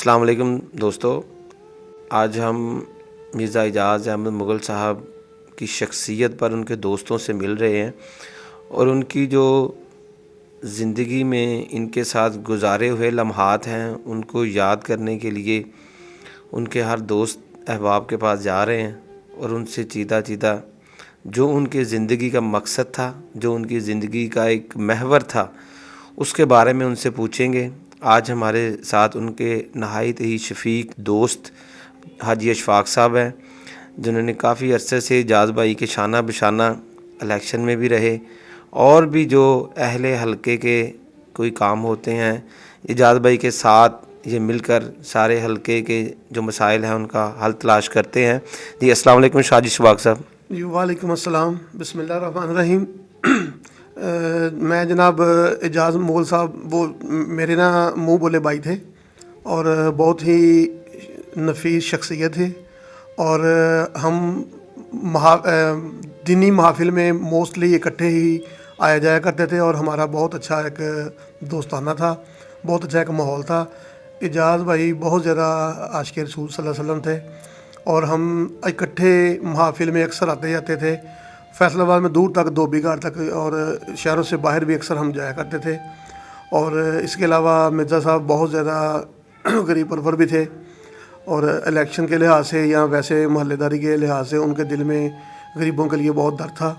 अस्सलाम वालेकुम दोस्तों, आज हम मिर्ज़ा एजाज़ अहमद मुग़ल साहब की शख्सियत पर उनके दोस्तों से मिल रहे हैं और उनकी जो ज़िंदगी में इनके साथ गुज़ारे हुए लम्हात हैं उनको याद करने के लिए उनके हर दोस्त अहबाब के पास जा रहे हैं और उनसे चीता चीता जो उनकी ज़िंदगी का मकसद था, जो उनकी ज़िंदगी का एक महवर था, उसके बारे में उनसे पूछेंगे। आज हमारे साथ उनके नहायत ही शफीक दोस्त हाजी अशफाक साहब हैं, जिन्होंने काफ़ी अरसे से एजाज़ भाई के शाना बशाना इलेक्शन में भी रहे और भी जो अहले हलके के कोई काम होते हैं एजाज़ भाई के साथ ये मिलकर सारे हलके के जो मसाइल हैं उनका हल तलाश करते हैं। जी अस्सलाम वालेकुम हाजी अशफाक साहब। जी वालेकुम अस्सलाम, बिस्मिल्लाहिर्रहमानिर्रहीम। मैं जनाब एजाज़ मुग़ल साहब वो मेरे ना मुँह बोले भाई थे और बहुत ही नफीस शख्सियत थे और हम दीनी महफिल में मोस्टली इकट्ठे ही आया जाया करते थे और हमारा बहुत अच्छा एक दोस्ताना था, बहुत अच्छा एक माहौल था। एजाज़ भाई बहुत ज़्यादा आशिक़ रसूल सल्लल्लाहु अलैहि वसल्लम थे और हम इकट्ठे महफिल में अक्सर आते जाते थे। फैसलाबाद में दूर तक, धोबी घाट तक और शहरों से बाहर भी अक्सर हम जाया करते थे। और इसके अलावा मिर्ज़ा साहब बहुत ज़्यादा गरीब परवर भी थे और इलेक्शन के लिहाज से या वैसे महल्लेदारी के लिहाज से उनके दिल में गरीबों के लिए बहुत दर्द था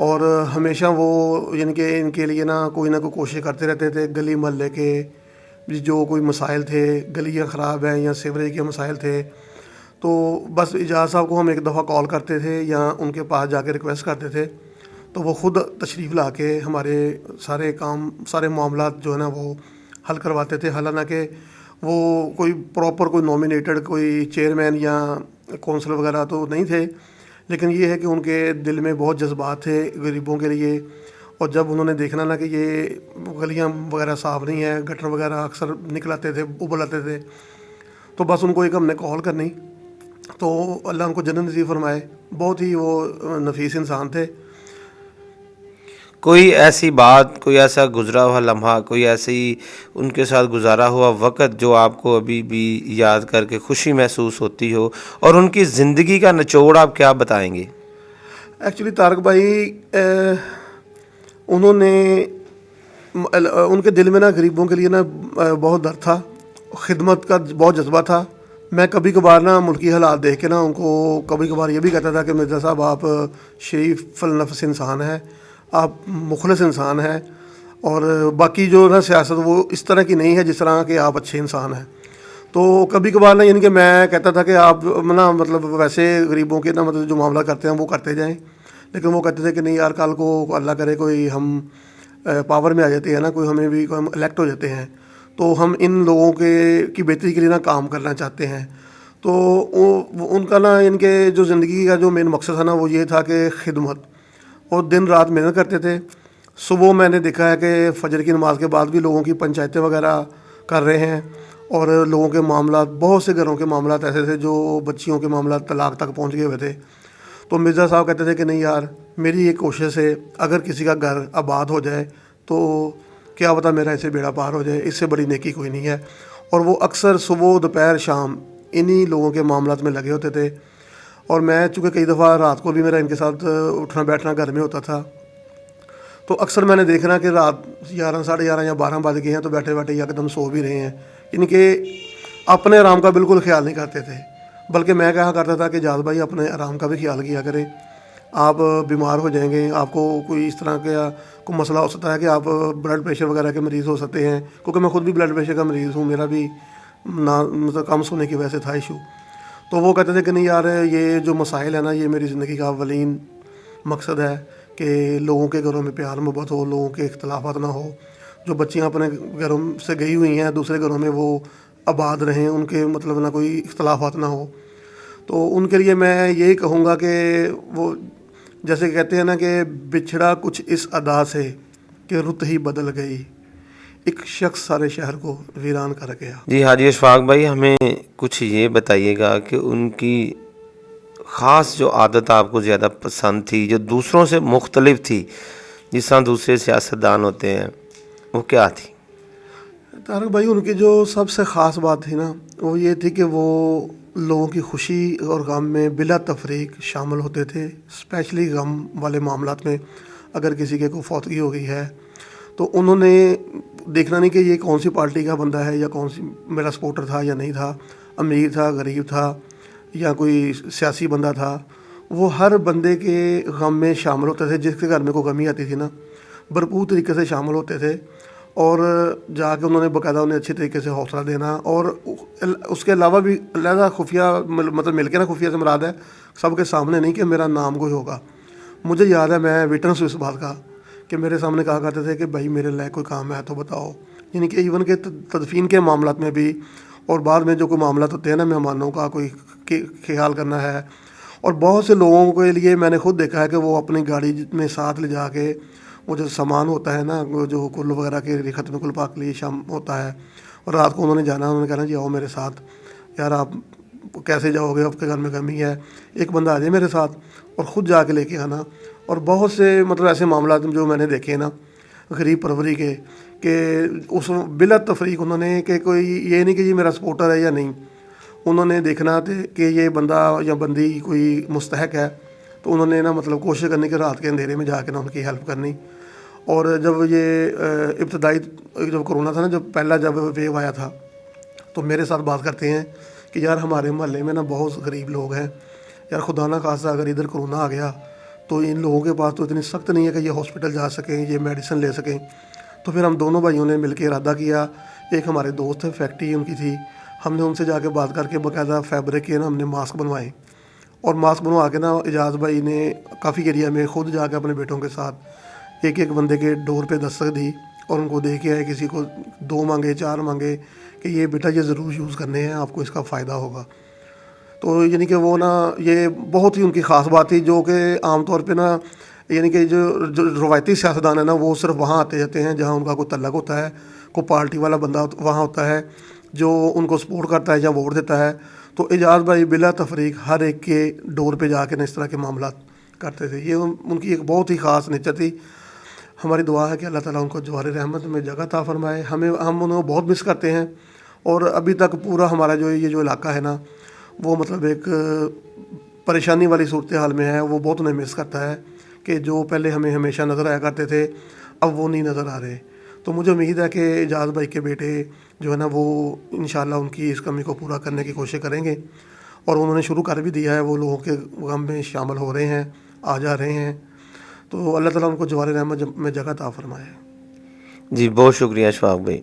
और हमेशा वो यानी कि इनके लिए ना कोई कोशिश करते रहते थे। गली महल्ले के जो कोई मसाइल थे, गलियाँ ख़राब हैं या सीवरेज के मसाइल थे, तो बस एजाज़ साहब को हम एक दफ़ा कॉल करते थे या उनके पास जाके रिक्वेस्ट करते थे तो वो ख़ुद तशरीफ़ ला के हमारे सारे काम, सारे मामलात जो है ना वो हल करवाते थे। हालांकि वो कोई प्रॉपर कोई नॉमिनेटेड कोई चेयरमैन या कौंसल वगैरह तो नहीं थे, लेकिन ये है कि उनके दिल में बहुत जज्बात थे गरीबों के लिए। और जब उन्होंने देखना ना कि ये गलियाँ वगैरह साफ़ नहीं है, गटर वगैरह अक्सर निकल आते थे, उबल आते थे, तो बस उनको एक हमने कॉल करनी तो अल्लाह उनको जन्नत नसीब फरमाए। बहुत ही वो नफीस इंसान थे। कोई ऐसी बात, कोई ऐसा गुज़रा हुआ लम्हा, कोई ऐसी उनके साथ गुजारा हुआ वक़्त जो आपको अभी भी याद करके खुशी महसूस होती हो और उनकी ज़िंदगी का निचोड़ आप क्या बताएंगे? एक्चुअली तारक भाई उन्होंने उनके दिल में ना गरीबों के लिए ना बहुत दर्द था, खिदमत का बहुत जज्बा था। मैं कभी कभार ना मुल्की हालात देख के ना उनको कभी कभार ये भी कहता था कि मिर्ज़ा साहब आप शरीफ नफ्स इंसान हैं, आप मुखलिस इंसान हैं और बाकी जो ना सियासत वो इस तरह की नहीं है जिस तरह के आप अच्छे इंसान हैं। तो कभी कभार ना यानी कि मैं कहता था कि आप ना मतलब वैसे गरीबों के ना मतलब जो मामला करते हैं वो करते जाएं, लेकिन वो कहते थे कि नहीं यार, कल को अल्लाह करे कोई हम पावर में आ जाते हैं ना, कोई हमें भी कोई हम इलेक्ट हो जाते हैं तो हम इन लोगों की बेहतरी के लिए ना काम करना चाहते हैं। तो वो उनका ना इनके जो ज़िंदगी का जो मेन मकसद था ना वो ये था कि खिदमत, और दिन रात मेहनत करते थे। सुबह मैंने देखा है कि फजर की नमाज के बाद भी लोगों की पंचायतें वगैरह कर रहे हैं और लोगों के मामला, बहुत से घरों के मामला ऐसे थे जो बच्चियों के मामला तलाक तक पहुँच गए हुए थे। तो मिर्ज़ा साहब कहते थे कि नहीं यार, मेरी ये कोशिश है अगर किसी का घर आबाद हो जाए तो क्या पता मेरा ऐसे बेड़ा पार हो जाए, इससे बड़ी नेकी कोई नहीं है। और वो अक्सर सुबह दोपहर शाम इन्हीं लोगों के मामलात में लगे होते थे। और मैं चूँकि कई दफ़ा रात को भी मेरा इनके साथ उठना बैठना घर में होता था, तो अक्सर मैंने देखना कि रात 11, साढ़े 11 या 12 बज गए हैं तो बैठे बैठे एकदम सो भी रहे हैं। इनके अपने आराम का बिल्कुल ख्याल नहीं करते थे, बल्कि मैं कहा करता था कि एजाज़ भाई अपने आराम का भी ख्याल किया करें, आप बीमार हो जाएंगे, आपको कोई इस तरह का कोई मसला हो सकता है कि आप ब्लड प्रेशर वगैरह के मरीज़ हो सकते हैं, क्योंकि मैं ख़ुद भी ब्लड प्रेशर का मरीज़ हूँ, मेरा भी ना मतलब कम सोने की वजह से था इशू। तो वो कहते थे कि नहीं यार, ये जो मसाइल है ना ये मेरी ज़िंदगी का अवलीन मकसद है कि लोगों के घरों में प्यार मोहब्बत हो, लोगों के इख्तलाफात ना हो, जो बच्चियाँ अपने घरों से गई हुई हैं दूसरे घरों में वो आबाद रहें, उनके मतलब ना कोई इख्तलाफात ना हो। तो उनके लिए मैं यही कहूँगा कि वो जैसे कहते हैं ना कि बिछड़ा कुछ इस अदा से कि रुत ही बदल गई, एक शख्स सारे शहर को वीरान कर गया। जी हाजी अशफाक भाई, हमें कुछ ये बताइएगा कि उनकी ख़ास जो आदत आपको ज़्यादा पसंद थी, जो दूसरों से मुख्तलिफ थी, जिस तरह दूसरे सियासतदान होते हैं, वो क्या थी? तारक भाई उनकी जो सबसे ख़ास बात थी ना, वो ये थी कि वो लोगों की खुशी और गम में बिला तफरीक शामिल होते थे। स्पेशली गम वाले मामलात में अगर किसी के को फौतगी हो गई है तो उन्होंने देखना नहीं कि ये कौन सी पार्टी का बंदा है या कौन सी मेरा सपोर्टर था या नहीं था, अमीर था, गरीब था या कोई सियासी बंदा था, वो हर बंदे के गम में शामिल होते थे। जिसके घर में कोई कमी आती थी ना, भरपूर तरीके से शामिल होते थे और जाके उन्होंने बाकायदा उन्हें अच्छे तरीके से हौसला देना। और उसके अलावा भी अलहदा खुफिया मतलब मिल के ना, खुफिया से मुराद है सबके सामने नहीं कि मेरा नाम कोई होगा। मुझे याद है, मैं विटनेस हूँ इस बात का कि मेरे सामने कहा करते थे कि भाई मेरे लायक कोई काम है तो बताओ। यानी कि इवन के तदफीन के मामलात में भी और बाद में जो कोई मामलात होते हैं ना, मेहमानों का कोई ख्याल करना है, और बहुत से लोगों के लिए मैंने खुद देखा है कि वो अपनी गाड़ी में साथ ले जाके वो जो सामान होता है ना, वो जो कुल वगैरह के ख़त्म कुल पाक के लिए शाम होता है, और रात को उन्होंने जाना, उन्होंने कहना जी आओ मेरे साथ। यार आप कैसे जाओगे, आपके घर में कमी है, एक बंदा आ जाए मेरे साथ, और ख़ुद जाके लेके आना। और बहुत से मतलब ऐसे मामला जो मैंने देखे ना गरीब परवरी के, कि उस बिला तफरीक उन्होंने कि कोई ये नहीं कि जी मेरा सपोर्टर है या नहीं, उन्होंने देखना थे कि ये बंदा या बंदी कोई मुस्तहक है, तो उन्होंने ना मतलब कोशिश करनी कि रात के अंधेरे में जाके ना उनकी हेल्प करनी। और जब ये इब्तदाई जब कोरोना था ना, जब पहला जब वेव आया था, तो मेरे साथ बात करते हैं कि यार हमारे मोहल्ले में ना बहुत गरीब लोग हैं, यार खुदा ना खासा अगर इधर कोरोना आ गया तो इन लोगों के पास तो इतनी सख्त नहीं है कि ये हॉस्पिटल जा सकें, ये मेडिसिन ले सकें। तो फिर हम दोनों भाइयों ने मिलकर इरादा किया, एक हमारे दोस्त है, फैक्ट्री उनकी थी, हमने उनसे जाके बात करके बाकायदा फैब्रिक के ना हमने मास्क बनवाए, और मास्क बनवा के ना एजाज भाई ने काफ़ी एरिया में खुद जाके अपने बेटों के साथ एक एक बंदे के डोर पे दस्तक दी और उनको दे के आए, किसी को 2 मांगे 4 मांगे कि ये बेटा ये ज़रूर यूज़ करने हैं, आपको इसका फ़ायदा होगा। तो यानी कि वो ना ये बहुत ही उनकी ख़ास बात थी, जो कि आम तौर पे ना यानी कि जो रवायती सियासतदान है ना, वो सिर्फ वहाँ आते जाते हैं जहाँ उनका कोई तल्लक होता है, कोई पार्टी वाला बंदा वहाँ होता है जो उनको सपोर्ट करता है या वोट देता है। तो एजाज भाई बिला तफरीक हर एक के डोर पे जाके ना इस तरह के मामला करते थे। ये उनकी एक बहुत ही ख़ास नेचर थी। हमारी दुआ है कि अल्लाह ताला उनको जवार रहमत में जगह ता फरमाए। हम उन्हें बहुत मिस करते हैं, और अभी तक पूरा हमारा जो ये जो इलाका है ना, वो मतलब एक परेशानी वाली सूरत हाल में है। वो बहुत उन्हें मिस करता है कि जो पहले हमें हमेशा नज़र आया करते थे, अब वो नहीं नज़र आ रहे। तो मुझे उम्मीद है कि एजाज भाई के बेटे जो है ना, वो इंशाल्लाह उनकी इस कमी को पूरा करने की कोशिश करेंगे, और उन्होंने शुरू कर भी दिया है, वो लोगों के गम में शामिल हो रहे हैं, आ जा रहे हैं। तो अल्लाह ताला उनको जवार रहमत में जगह ता फरमाए। जी बहुत शुक्रिया अशफाक भाई।